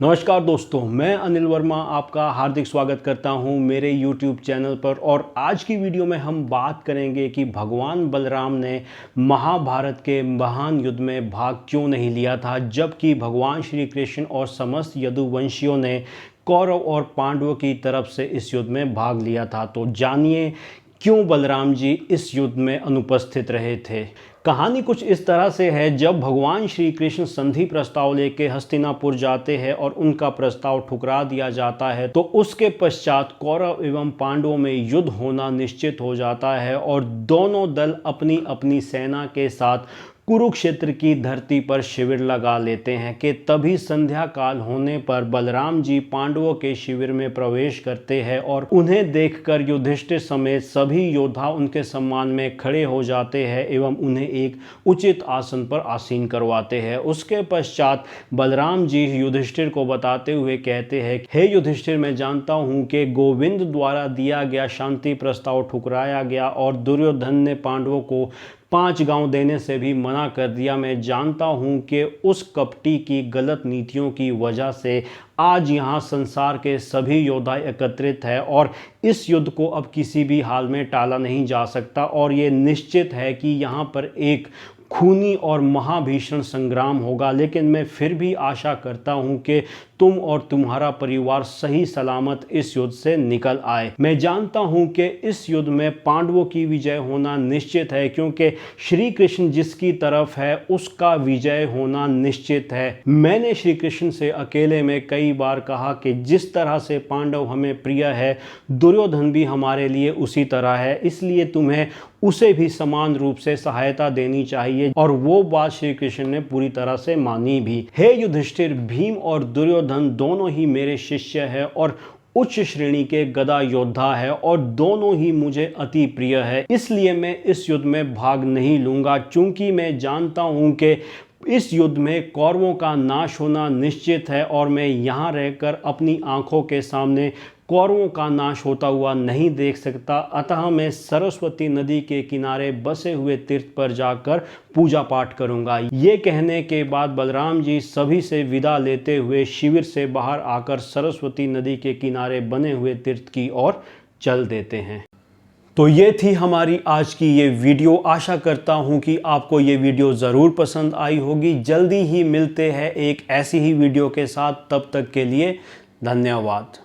नमस्कार दोस्तों, मैं अनिल वर्मा आपका हार्दिक स्वागत करता हूं मेरे YouTube चैनल पर। और आज की वीडियो में हम बात करेंगे कि भगवान बलराम ने महाभारत के महान युद्ध में भाग क्यों नहीं लिया था, जबकि भगवान श्री कृष्ण और समस्त यदुवंशियों ने कौरव और पांडवों की तरफ से इस युद्ध में भाग लिया था। तो जानिए क्यों बलराम जी इस युद्ध में अनुपस्थित रहे थे। कहानी कुछ इस तरह से है, जब भगवान श्री कृष्ण संधि प्रस्ताव लेके हस्तिनापुर जाते हैं और उनका प्रस्ताव ठुकरा दिया जाता है, तो उसके पश्चात कौरव एवं पांडवों में युद्ध होना निश्चित हो जाता है और दोनों दल अपनी अपनी सेना के साथ कुरुक्षेत्र की धरती पर शिविर लगा लेते हैं कि तभी संध्या काल होने पर बलराम जी पांडवों के शिविर में प्रवेश करते हैं और उन्हें देखकर युधिष्ठिर समेत सभी योद्धा उनके सम्मान में खड़े हो जाते हैं एवं उन्हें एक उचित आसन पर आसीन करवाते हैं। उसके पश्चात बलराम जी युधिष्ठिर को बताते हुए कहते हैं, हे युधिष्ठिर, मैं जानता हूँ कि गोविंद द्वारा दिया गया शांति प्रस्ताव ठुकराया गया और दुर्योधन ने पांडवों को 5 गांव देने से भी मना कर दिया। मैं जानता हूं कि उस कपटी की गलत नीतियों की वजह से आज यहां संसार के सभी योद्धा एकत्रित है और इस युद्ध को अब किसी भी हाल में टाला नहीं जा सकता और ये निश्चित है कि यहां पर एक खूनी और महाभीषण संग्राम होगा। लेकिन मैं फिर भी आशा करता हूं कि तुम और तुम्हारा परिवार सही सलामत इस युद्ध से निकल आए। मैं जानता हूं कि इस युद्ध में पांडवों की विजय होना निश्चित है, क्योंकि श्री कृष्ण जिसकी तरफ है उसका विजय होना निश्चित है। मैंने श्री कृष्ण से अकेले में कई बार कहा कि जिस तरह से पांडव हमें प्रिय है, दुर्योधन भी हमारे लिए उसी तरह है, इसलिए तुम्हें उसे भी समान रूप से सहायता देनी चाहिए। और वो बात श्री कृष्ण ने पूरी तरह से मानी भी। हे युधिष्ठिर, भीम और दुर्योधन दोनों ही मेरे शिष्य हैं और उच्च श्रेणी के गदा योद्धा है और दोनों ही मुझे अति प्रिय है। इसलिए मैं इस युद्ध में भाग नहीं लूंगा, चूंकि मैं जानता हूं कि इस युद्ध में कौरवों का नाश होना निश्चित है और मैं यहाँ रहकर अपनी आंखों के सामने कौरवों का नाश होता हुआ नहीं देख सकता। अतः मैं सरस्वती नदी के किनारे बसे हुए तीर्थ पर जाकर पूजा पाठ करूंगा। ये कहने के बाद बलराम जी सभी से विदा लेते हुए शिविर से बाहर आकर सरस्वती नदी के किनारे बने हुए तीर्थ की ओर चल देते हैं। तो ये थी हमारी आज की ये वीडियो। आशा करता हूँ कि आपको ये वीडियो ज़रूर पसंद आई होगी। जल्दी ही मिलते हैं एक ऐसी ही वीडियो के साथ। तब तक के लिए धन्यवाद।